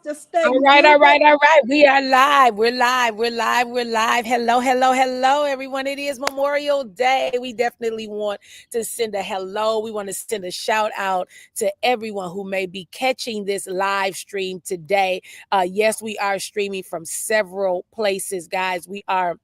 Just stay All right, all muted. right, all right. We are live. We're live. We're live. We're live. Hello, hello, hello, everyone. It is Memorial Day. We definitely want to send a hello. We want to send a shout out to everyone who may be catching this live stream today. Yes, we are streaming from several places, guys. We are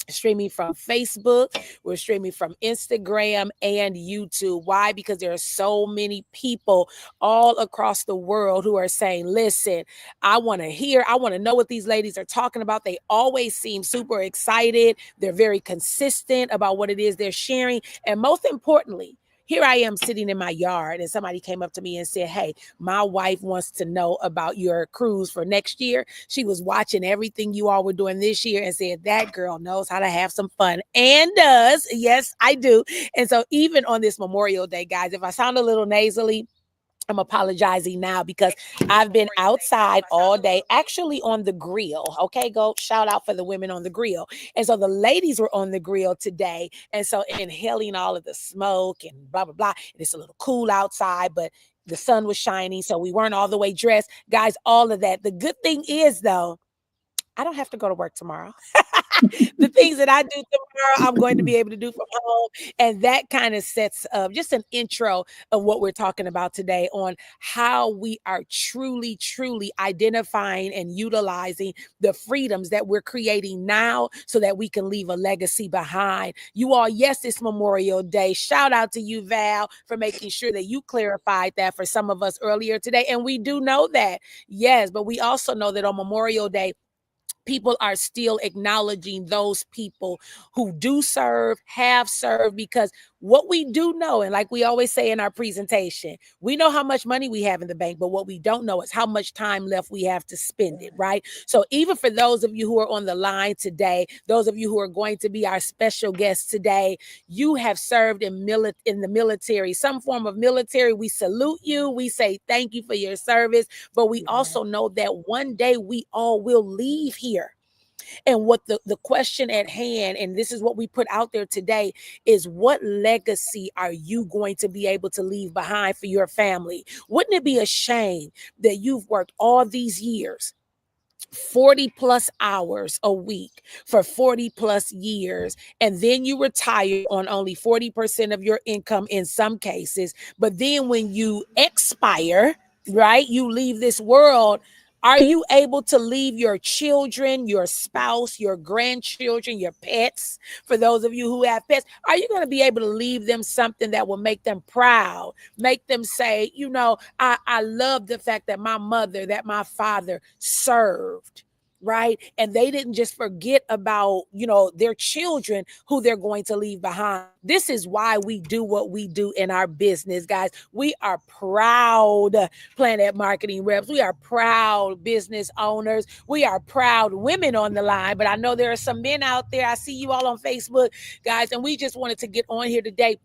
streaming from Facebook, we're streaming from Instagram and YouTube. Why? Because there are so many people all across the world who are saying, listen, I want to hear, I want to know what these ladies are talking about. They always seem super excited. They're very consistent about what it is they're sharing. And most importantly, here I am sitting in my yard and somebody came up to me and said, hey, my wife wants to know about your cruise for next year. She was watching everything you all were doing this year and said, that girl knows how to have some fun and does. Yes, I do. And so even on this Memorial Day, guys, if I sound a little nasally, I'm apologizing now because I've been outside all day, actually on the grill. Okay, go shout out for the women on the grill. And so the ladies were on the grill today. And so inhaling all of the smoke and blah, blah, blah. And it's a little cool outside, but the sun was shining. So we weren't all the way dressed. Guys, all of that. The good thing is, though, I don't have to go to work tomorrow. The things that I do tomorrow, I'm going to be able to do from home. And that kind of sets up just an intro of what we're talking about today on how we are truly, truly identifying and utilizing the freedoms that we're creating now so that we can leave a legacy behind. You all, yes, it's Memorial Day. Shout out to you, Val, for making sure that you clarified that for some of us earlier today. And we do know that, yes, but we also know that on Memorial Day, people are still acknowledging those people who do serve, have served, because what we do know, and like we always say in our presentation, we know how much money we have in the bank, but what we don't know is how much time left we have to spend it, right? So even for those of you who are on the line today, those of you who are going to be our special guests today, you have served in the military, some form of military. We salute you. We say thank you for your service, but we also know that one day we all will leave here. And what the question at hand, and this is what we put out there today, is what legacy are you going to be able to leave behind for your family? Wouldn't it be a shame that you've worked all these years, 40 plus hours a week for 40 plus years, and then you retire on only 40% of your income in some cases, but then when you expire, right, you leave this world, are you able to leave your children, your spouse, your grandchildren, your pets? For those of you who have pets, are you going to be able to leave them something that will make them proud, make them say, you know, I love the fact that my mother, that my father served, right? And they didn't just forget about, you know, their children who they're going to leave behind. This is why we do what we do in our business, guys. We are proud Planet Marketing reps. We are proud business owners. We are proud women on the line, but I know there are some men out there. I see you all on Facebook, guys, and we just wanted to get on here today.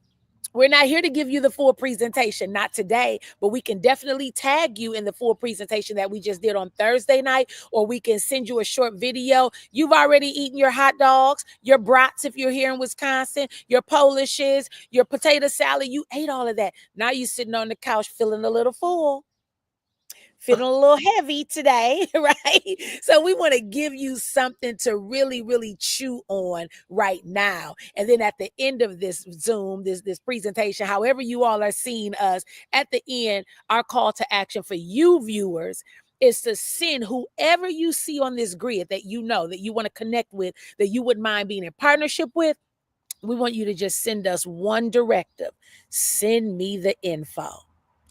We're not here to give you the full presentation, not today, but we can definitely tag you in the full presentation that we just did on Thursday night, or we can send you a short video. You've already eaten your hot dogs, your brats if you're here in Wisconsin, your Polishes, your potato salad. You ate all of that. Now you're sitting on the couch feeling a little full, feeling a little heavy today, right? So we want to give you something to really, really chew on right now. And then at the end of this Zoom, this presentation, however you all are seeing us, at the end, our call to action for you viewers is to send whoever you see on this grid that you know, that you want to connect with, that you wouldn't mind being in partnership with. We want you to just send us one directive. Send me the info.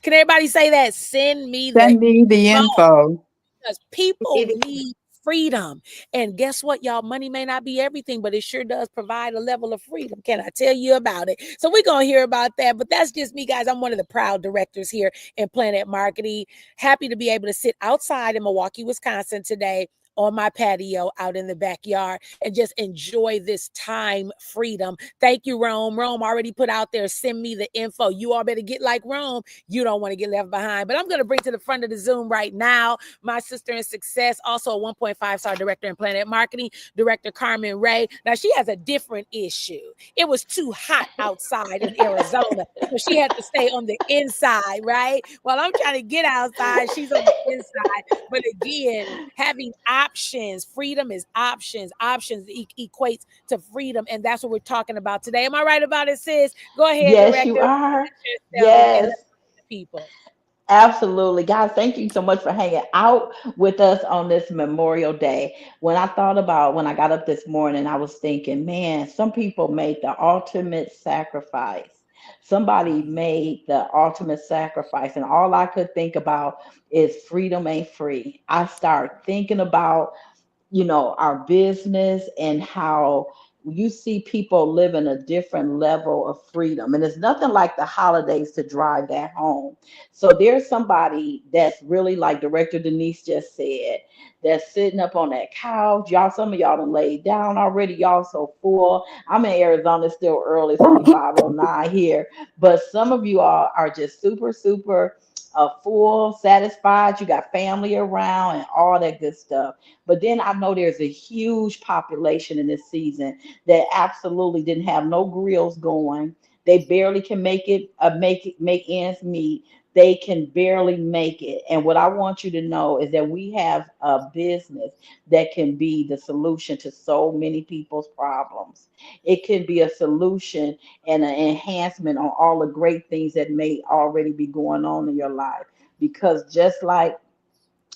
Can everybody say that? Send me the Send me the info, info. because people need freedom. And guess what, y'all? Money may not be everything, but it sure does provide a level of freedom. Can I tell you about it? So we're going to hear about that. But that's just me, guys. I'm one of the proud directors here in Planet Marketing. Happy to be able to sit outside in Milwaukee, Wisconsin today on my patio out in the backyard and just enjoy this time freedom. Thank you, Rome. Rome already put out there, send me the info. You all better get like Rome. You don't want to get left behind. But I'm going to bring to the front of the Zoom right now my sister in success, also a 1.5-star director in Planet Marketing, Director Carmen Ray. Now, she has a different issue. It was too hot outside in Arizona, so she had to stay on the inside, right? While I'm trying to get outside, she's on the inside. But again, having options, freedom is options. Options equates to freedom, and that's what we're talking about today. Am I right about it, sis? Go ahead, Yes, you director. are. Yourself and Yes. let the people. Absolutely. Guys, thank you so much for hanging out with us on this Memorial Day. When I got up this morning, I was thinking, man, some people made the ultimate sacrifice. Somebody made the ultimate sacrifice, and all I could think about is freedom ain't free. I start thinking about our business and how you see people living a different level of freedom. And it's nothing like the holidays to drive that home. So there's somebody that's really, like Director Denise just said, that's sitting up on that couch. Y'all, some of y'all done laid down already. Y'all so full. I'm in Arizona, it's still early. It's only 5:09 here. But some of you all are just super, super full, satisfied. You got family around and all that good stuff. But then I know there's a huge population in this season that absolutely didn't have no grills going. They barely can make ends meet. They can barely make it. And what I want you to know is that we have a business that can be the solution to so many people's problems. It can be a solution and an enhancement on all the great things that may already be going on in your life. Because just like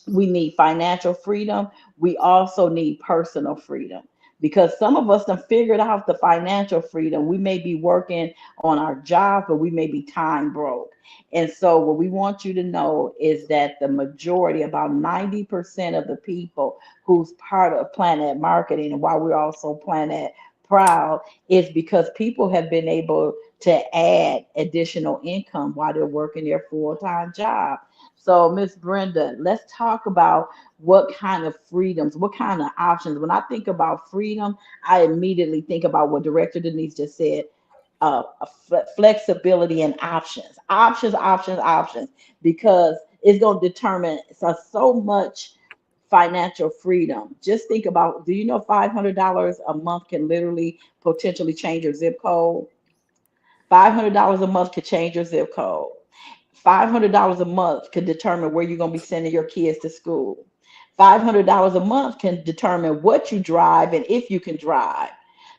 we need financial freedom, we also need personal freedom. Because some of us have figured out the financial freedom. We may be working on our job, but we may be time broke. And so, what we want you to know is that the majority, about 90% of the people who's part of Planet Marketing, and why we're also Planet Proud, is because people have been able to add additional income while they're working their full time job. So, Miss Brenda, let's talk about what kind of freedoms, what kind of options. When I think about freedom, I immediately think about what Director Denise just said, flexibility and options, options, options, options, because it's going to determine so much financial freedom. Just think about, do you know $500 a month can literally potentially change your zip code? $500 a month could change your zip code. $500 a month can determine where you're going to be sending your kids to school. $500 a month can determine what you drive and if you can drive.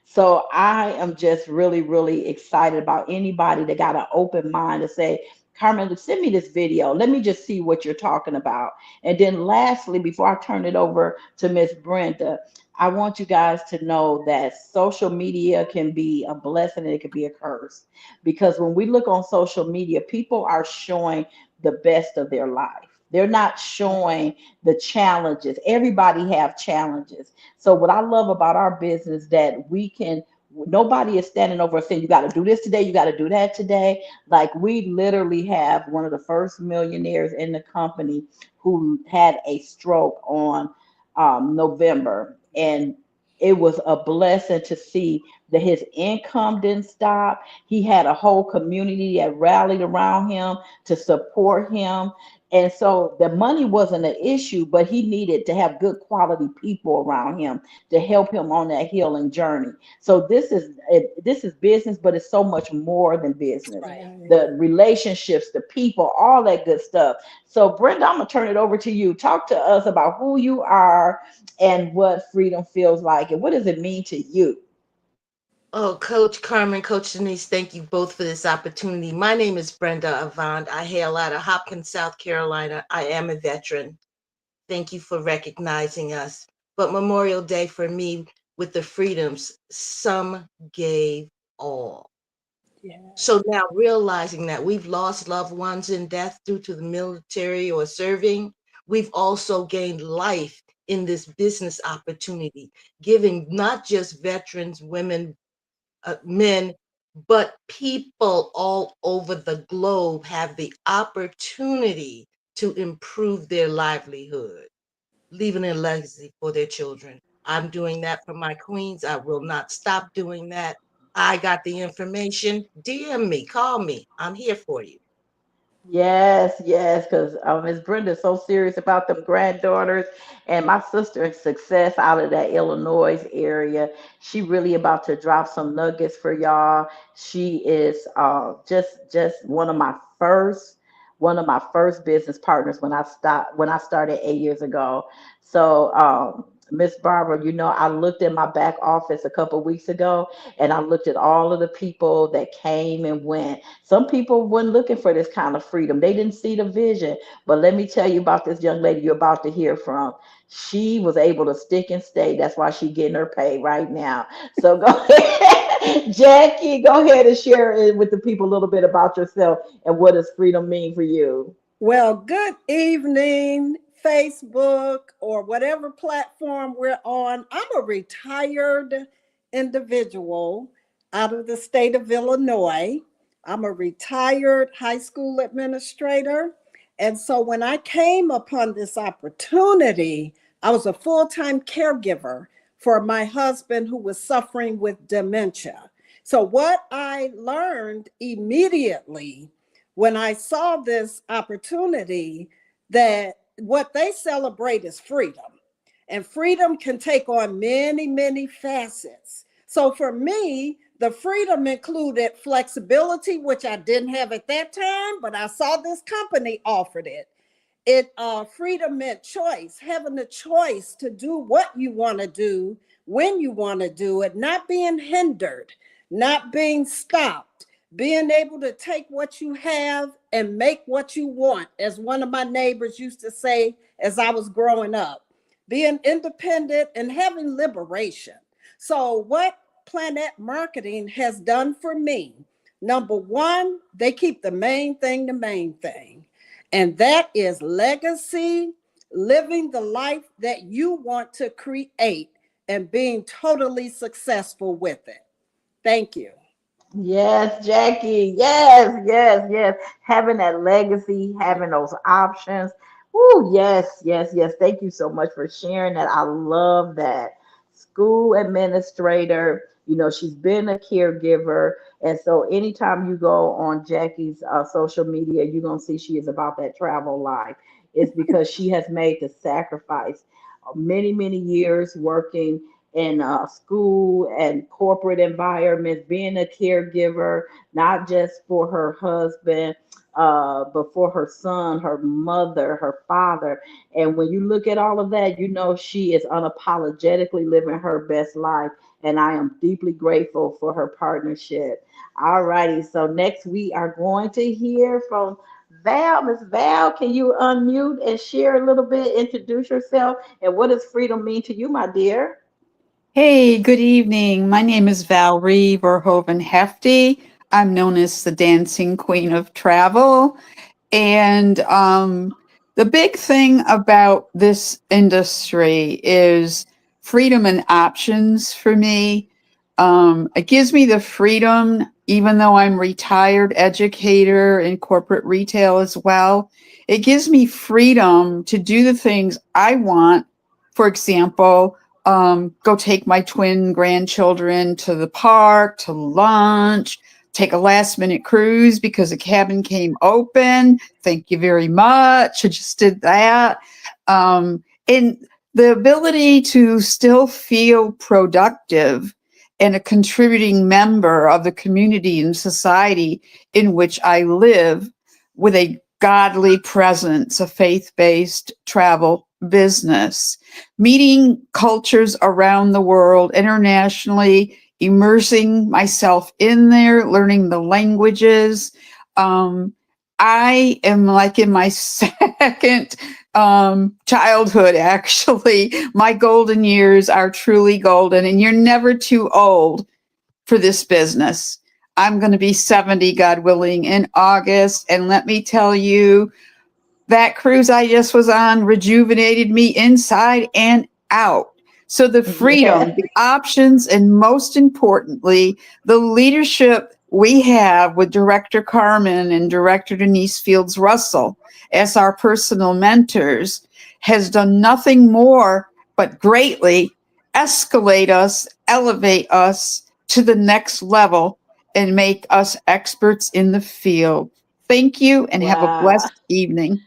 So I am just really, really excited about anybody that got an open mind to say, Carmen, send me this video. Let me just see what you're talking about. And then lastly, before I turn it over to Miss Brenda, I want you guys to know that social media can be a blessing and it can be a curse, because when we look on social media, people are showing the best of their life. They're not showing the challenges. Everybody have challenges. So what I love about our business, that we can, nobody is standing over and saying you got to do this today, you got to do that today. Like, we literally have one of the first millionaires in the company who had a stroke on November, and it was a blessing to see that his income didn't stop. He had a whole community that rallied around him to support him. And so the money wasn't an issue, but he needed to have good quality people around him to help him on that healing journey. So this is business, but it's so much more than business. Right. The relationships, the people, all that good stuff. So Brenda, I'm gonna turn it over to you. Talk to us about who you are and what freedom feels like, and what does it mean to you? Oh, Coach Carmen, Coach Denise, thank you both for this opportunity. My name is Brenda Avant. I hail out of Hopkins, South Carolina. I am a veteran. Thank you for recognizing us. But Memorial Day for me, with the freedoms, some gave all. Yeah. So now realizing that we've lost loved ones in death due to the military or serving, we've also gained life in this business opportunity, giving not just veterans, women, men, but people all over the globe have the opportunity to improve their livelihood. leaving a legacy for their children. I'm doing that for my queens. I will not stop doing that. I got the information. DM me, call me. I'm here for you. Yes, yes, because Miss Brenda's so serious about them granddaughters, and my sister in Success out of that Illinois area. She really about to drop some nuggets for y'all. She is just one of my first business partners when I started 8 years ago. So Miss Barbara, you know, I looked in my back office a couple weeks ago, and I looked at all of the people that came and went. Some people weren't looking for this kind of freedom. They didn't see the vision. But let me tell you about this young lady you're about to hear from. She was able to stick and stay. That's why she's getting her pay right now. So go ahead, Jackie, go ahead and share it with the people a little bit about yourself and what does freedom mean for you. Well, good evening, Facebook or whatever platform we're on. I'm a retired individual out of the state of Illinois. I'm a retired high school administrator. And so when I came upon this opportunity, I was a full-time caregiver for my husband who was suffering with dementia. So what I learned immediately when I saw this opportunity, that what they celebrate is freedom. And freedom can take on many, many facets. So for me, the freedom included flexibility, which I didn't have at that time, but I saw this company offered it. Freedom meant choice, having the choice to do what you want to do, when you want to do it, not being hindered, not being stopped, being able to take what you have and make what you want, as one of my neighbors used to say as I was growing up, being independent and having liberation. So what Planet Marketing has done for me, number one, they keep the main thing the main thing. And that is legacy, living the life that you want to create and being totally successful with it. Thank you. Yes, Jackie. Yes, yes, yes. Having that legacy, having those options. Oh, yes, yes, yes. Thank you so much for sharing that. I love that. School administrator, you know, she's been a caregiver. And so anytime you go on Jackie's social media, you're going to see she is about that travel life. It's because she has made the sacrifice many, many years working in school and corporate environments, being a caregiver, not just for her husband, but for her son, her mother, her father. And when you look at all of that, you know she is unapologetically living her best life. And I am deeply grateful for her partnership. All righty. So next we are going to hear from Val. Miss Val, can you unmute and share a little bit, introduce yourself, and what does freedom mean to you, my dear? Hey, good evening. My name is Valerie Verhoeven Hefty. I'm known as the Dancing Queen of Travel. And the big thing about this industry is freedom and options for me. It gives me the freedom, even though I'm retired educator in corporate retail as well. It gives me freedom to do the things I want. For example, go take my twin grandchildren to the park, to lunch, take a last minute cruise because the cabin came open. Thank you very much. I just did that. And the ability to still feel productive and a contributing member of the community and society in which I live with a godly presence, a faith-based travel business, meeting cultures around the world internationally, immersing myself in there, learning the languages. I am like in my second childhood, actually. My golden years are truly golden, and you're never too old for this business. I'm going to be 70, God willing, in August. And let me tell you, that cruise I just was on rejuvenated me inside and out. So the freedom, Yeah. the options, and most importantly, the leadership we have with Director Carmen and Director Denise Fields Russell as our personal mentors has done nothing more but greatly escalate us, elevate us to the next level, and make us experts in the field. Thank you and have a Wow. blessed evening.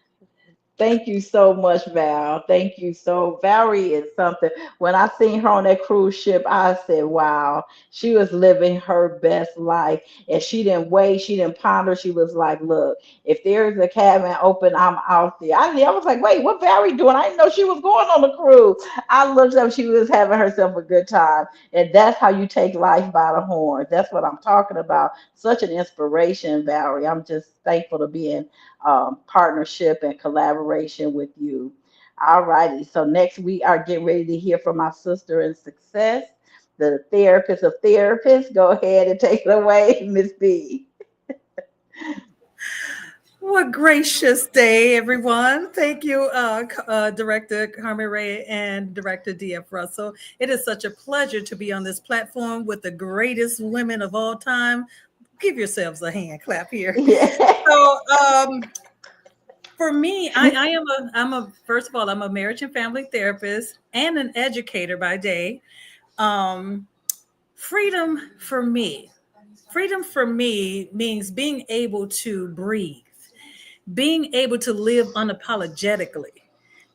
Thank you so much, Val. Thank you. So Valerie is something. When I seen her on that cruise ship, I said, wow, she was living her best life. And she didn't wait, she didn't ponder. She was like, look, if there's a cabin open, I'm out there. I was like, wait, what Valerie doing? I didn't know she was going on the cruise. I looked up, she was having herself a good time. And that's how you take life by the horn. That's what I'm talking about. Such an inspiration, Valerie. I'm just thankful to be in partnership and collaboration with you. All righty. So next we are getting ready to hear from my sister in success, the therapist of therapists. Go ahead and take it away, Miss B. What gracious day, everyone. Thank you, Director Carmen Ray and Director D.F. Russell. It is such a pleasure to be on this platform with the greatest women of all time. Give yourselves a hand clap here. Yeah. So, for me, first of all, I'm a marriage and family therapist and an educator by day. Um, freedom for me, freedom for me means being able to breathe, being able to live unapologetically,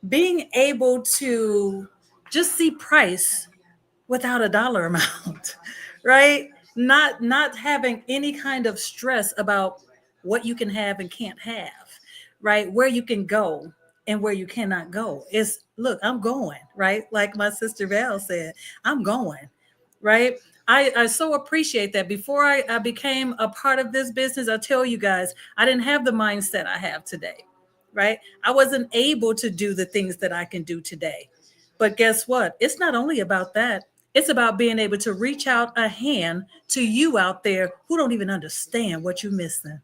being able to just see price without a dollar amount, right? Not having any kind of stress about what you can have and can't have, right? Where you can go and where you cannot go. It's look, I'm going, right? Like my sister Val said, I'm going, right? I so appreciate that. Before I became a part of this business, I tell you guys, I didn't have the mindset I have today, right? I wasn't able to do the things that I can do today. But guess what? It's not only about that. It's about being able to reach out a hand to you out there who don't even understand what you're missing.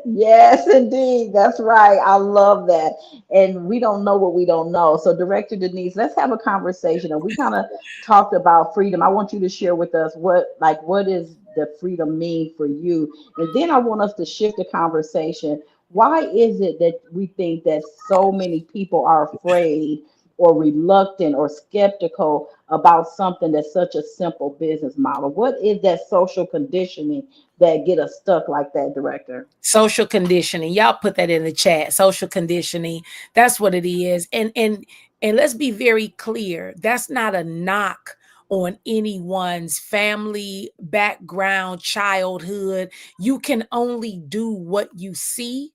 Yes, indeed. That's right. I love that. And we don't know what we don't know. So, Director Denise, let's have a conversation. And we kind of talked about freedom. I want you to share with us what is the freedom mean for you? And then I want us to shift the conversation. Why is it that we think that so many people are afraid or reluctant or skeptical about something that's such a simple business model? What is that social conditioning that get us stuck like that, Director? Social conditioning. Y'all put that in the chat. Social conditioning. That's what it is. And let's be very clear. That's not a knock on anyone's family, background, childhood. You can only do what you see.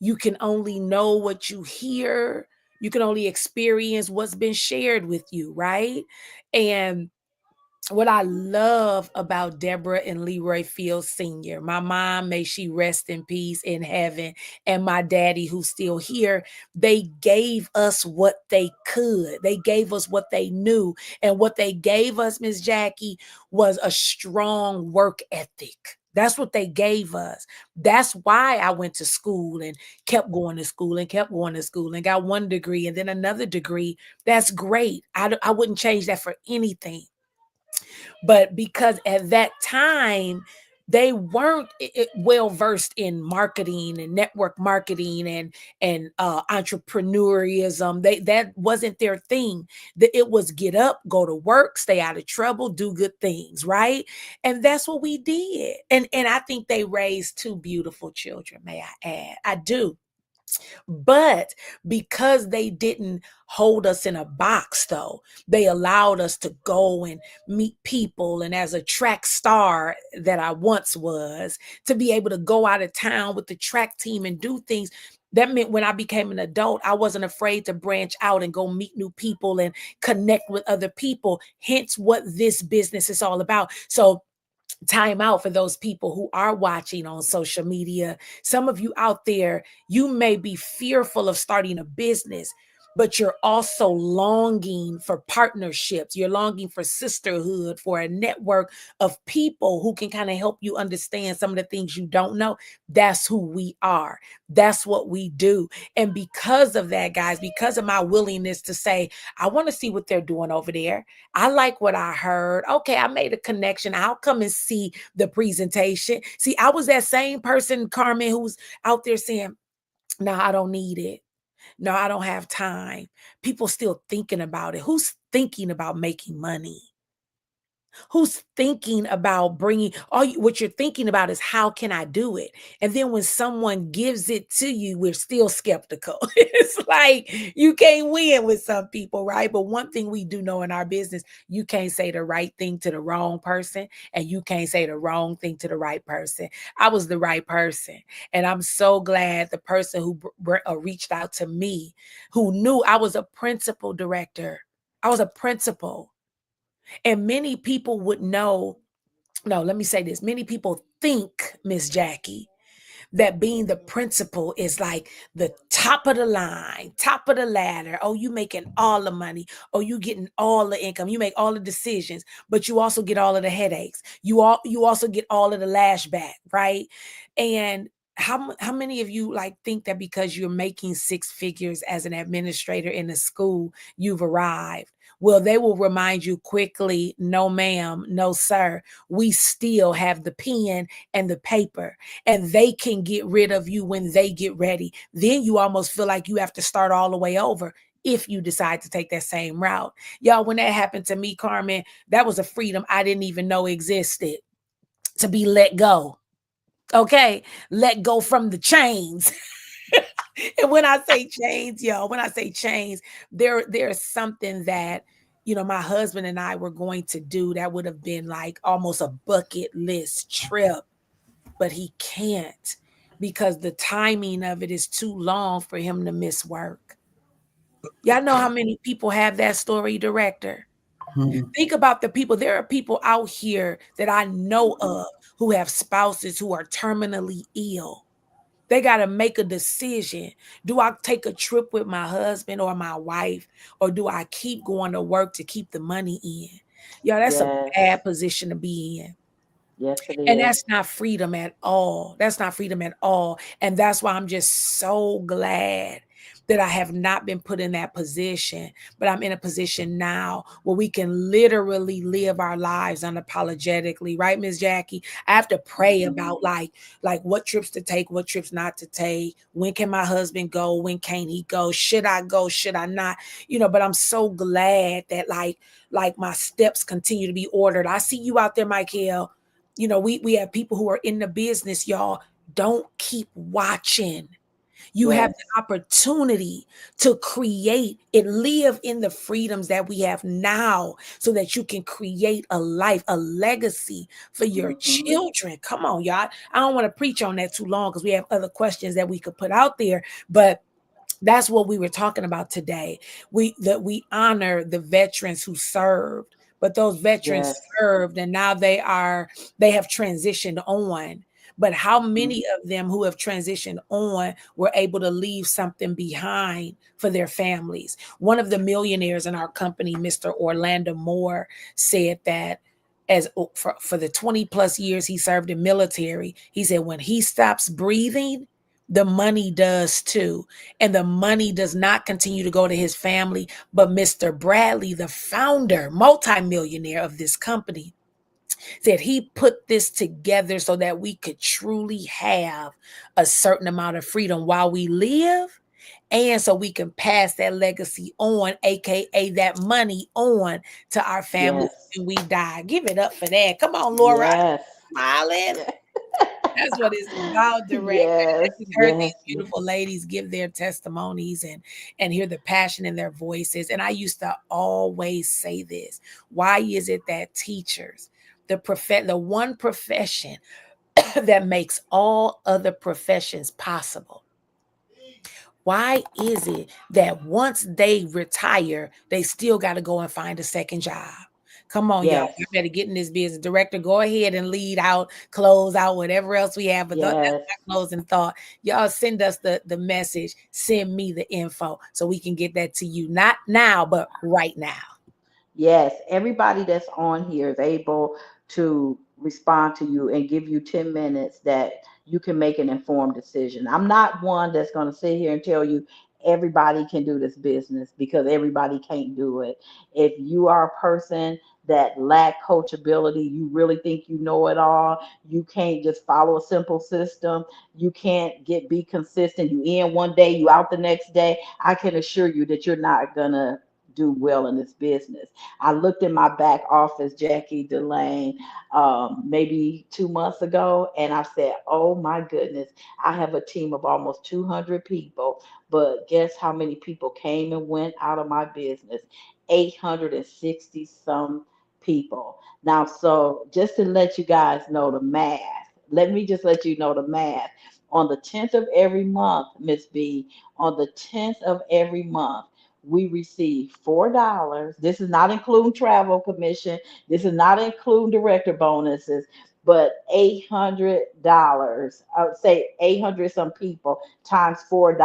You can only know what you hear. You can only experience what's been shared with you, right? And what I love about Deborah and Leroy Fields Sr., my mom, may she rest in peace in heaven, and my daddy, who's still here, they gave us what they could. They gave us what they knew. And what they gave us, Miss Jackie, was a strong work ethic. That's what they gave us. That's why I went to school and kept going to school and kept going to school and got one degree and then another degree. That's great. I wouldn't change that for anything. But because at that time they weren't well versed in marketing and network marketing and entrepreneurism, that wasn't their thing. It was get up, go to work, stay out of trouble, do good things, right? And that's what we did. And I think they raised two beautiful children, may I add. I do. But because they didn't hold us in a box, though, they allowed us to go and meet people. And as a track star that I once was, to be able to go out of town with the track team and do things. That meant when I became an adult, I wasn't afraid to branch out and go meet new people and connect with other people. Hence what this business is all about. So time out for those people who are watching on social media. Some of you out there, you may be fearful of starting a business, but you're also longing for partnerships. You're longing for sisterhood, for a network of people who can kind of help you understand some of the things you don't know. That's who we are. That's what we do. And because of that, guys, because of my willingness to say, I want to see what they're doing over there. I like what I heard. Okay, I made a connection. I'll come and see the presentation. See, I was that same person, Carmen, who's out there saying, No, I don't need it. No, I don't have time. People still thinking about it. Who's thinking about making money? Who's thinking about bringing what you're thinking about is how can I do it? And then when someone gives it to you, we're still skeptical. It's like you can't win with some people, right? But one thing we do know in our business, you can't say the right thing to the wrong person, and you can't say the wrong thing to the right person. I was the right person, and I'm so glad the person who reached out to me, who knew I was a principal director. I was a principal. And many people would know, no, let me say this. Many people think, Miss Jackie, that being the principal is like the top of the line, top of the ladder. Oh, you making all the money. Oh, you getting all the income. You make all the decisions, but you also get all of the headaches. You also get all of the lashback, right? And how many of you like think that because you're making six figures as an administrator in a school, you've arrived? Well, they will remind you quickly, no, ma'am, no, sir. We still have the pen and the paper, and they can get rid of you when they get ready. Then you almost feel like you have to start all the way over if you decide to take that same route. Y'all, when that happened to me, Carmen, that was a freedom I didn't even know existed, to be let go. Okay, let go from the chains. And when I say chains, y'all, when I say chains, there's something that, my husband and I were going to do that would have been like almost a bucket list trip, but he can't because the timing of it is too long for him to miss work. Y'all know how many people have that story, director? Think about the people. There are people out here that I know of who have spouses who are terminally ill. They got to make a decision. Do I take a trip with my husband or my wife, or do I keep going to work to keep the money in? Yo, that's a Yes. bad position to be in. Yes, it And is. that's not freedom at all. That's not freedom at all. And that's why I'm just so glad that I have not been put in that position, but I'm in a position now where we can literally live our lives unapologetically, right, Miss Jackie? I have to pray about like what trips to take, what trips not to take. When can my husband go? When can't he go? Should I go? Should I not? But I'm so glad that like my steps continue to be ordered. I see you out there, Michael. We have people who are in the business, y'all. Don't keep watching. You have Yes. the opportunity to create and live in the freedoms that we have now so that you can create a life, a legacy for your children. Come on, y'all. I don't want to preach on that too long because we have other questions that we could put out there, but that's what we were talking about today. We honor the veterans who served, but those veterans Yes. served and now they have transitioned on. But how many of them who have transitioned on were able to leave something behind for their families? One of the millionaires in our company, Mr. Orlando Moore, said that for the 20 plus years he served in military, he said when he stops breathing, the money does too. And the money does not continue to go to his family, but Mr. Bradley, the founder, multimillionaire of this company, said he put this together so that we could truly have a certain amount of freedom while we live, and so we can pass that legacy on, aka that money on to our families Yes. when we die. Give it up for that. Come on, Laura. Yes. Smiling. That's what it's about, director. I Yes. just heard these Yes. beautiful ladies give their testimonies and hear the passion in their voices. And I used to always say this. Why is it that teachers, the one profession that makes all other professions possible, why is it that once they retire, they still got to go and find a second job? Come on, y'all. Yes. You better get in this business. Director, go ahead and lead out, close out, whatever else we have. But that's Yes. my closing thought. Y'all send us the message. Send me the info so we can get that to you. Not now, but right now. Yes. Everybody that's on here is able to respond to you and give you 10 minutes that you can make an informed decision. I'm not one that's going to sit here and tell you everybody can do this business because everybody can't do it. If you are a person that lack coachability, you really think you know it all, you can't just follow a simple system, you can't be consistent, you in one day, you out the next day, I can assure you that you're not gonna do well in this business. I looked in my back office, Jackie Delane, maybe 2 months ago, and I said, oh my goodness, I have a team of almost 200 people, but guess how many people came and went out of my business? 860 some people. Now, so just to let you guys know the math, let me just let you know the math. On the 10th of every month, Miss B, on the 10th of every month, we receive $4. This is not including travel commission. This is not including director bonuses, but $800. I would say 800 some people times $4.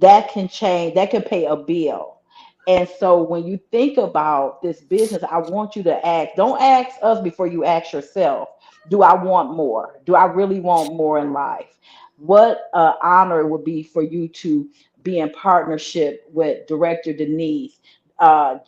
That can change, that can pay a bill. And so when you think about this business, I want you to ask, don't ask us before you ask yourself, do I want more? Do I really want more in life? What honor it would be for you to be in partnership with Director Denise,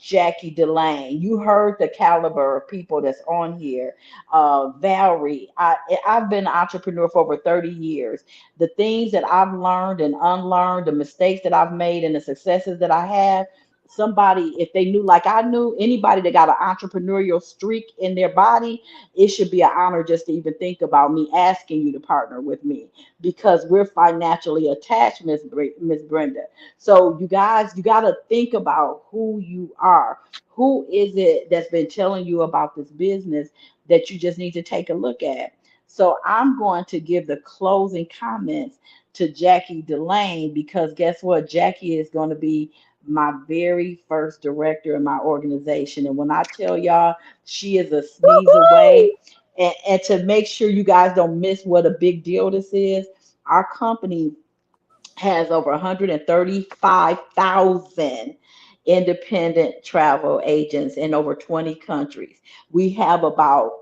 Jackie Delane. You heard the caliber of people that's on here. Valerie, I've been an entrepreneur for over 30 years. The things that I've learned and unlearned, the mistakes that I've made and the successes that I have, somebody, if they knew like I knew, anybody that got an entrepreneurial streak in their body, it should be an honor just to even think about me asking you to partner with me because we're financially attached, Miss Brenda. So you guys, you got to think about who you are. Who is it that's been telling you about this business that you just need to take a look at? So I'm going to give the closing comments to Jackie Delane because guess what? Jackie is going to be my very first director in my organization. And when I tell y'all, she is a sneeze away. And to make sure you guys don't miss what a big deal this is, our company has over 135,000 independent travel agents in over 20 countries. We have about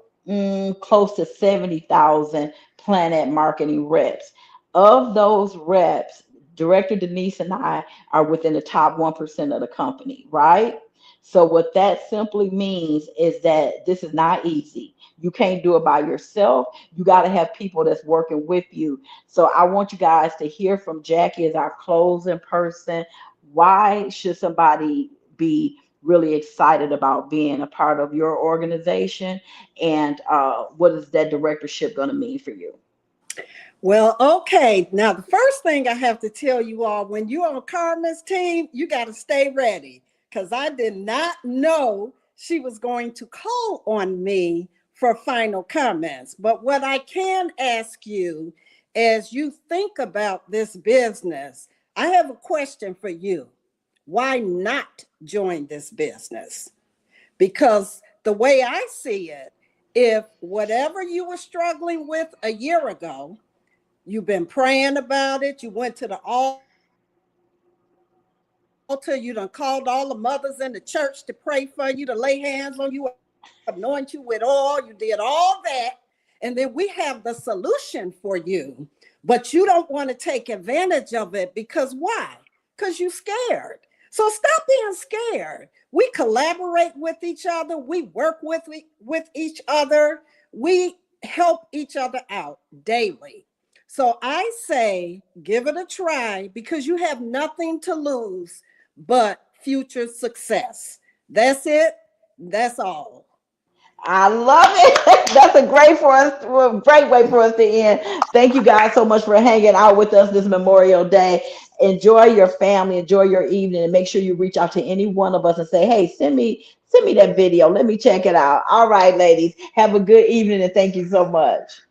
close to 70,000 Planet Marketing reps. Of those reps, Director Denise and I are within the top 1% of the company, right? So what that simply means is that this is not easy. You can't do it by yourself. You got to have people that's working with you. So I want you guys to hear from Jackie as our closing person. Why should somebody be really excited about being a part of your organization? And what is that directorship going to mean for you? Well, okay. Now, the first thing I have to tell you all, when you're on Carmen's team, you got to stay ready because I did not know she was going to call on me for final comments. But what I can ask you as you think about this business, I have a question for you. Why not join this business? Because the way I see it, if whatever you were struggling with a year ago, you've been praying about it, you went to the altar, you done called all the mothers in the church to pray for you, to lay hands on you, anoint you with oil, you did all that, and then we have the solution for you, but you don't want to take advantage of it because why? Because you're scared. So stop being scared. We collaborate with each other, we work with each other, we help each other out daily. So I say, give it a try because you have nothing to lose but future success. That's it. That's all. I love it. That's a great way for us to end. Thank you guys so much for hanging out with us this Memorial Day. Enjoy your family, enjoy your evening, and make sure you reach out to any one of us and say, hey, send me that video. Let me check it out. All right, ladies, have a good evening and thank you so much.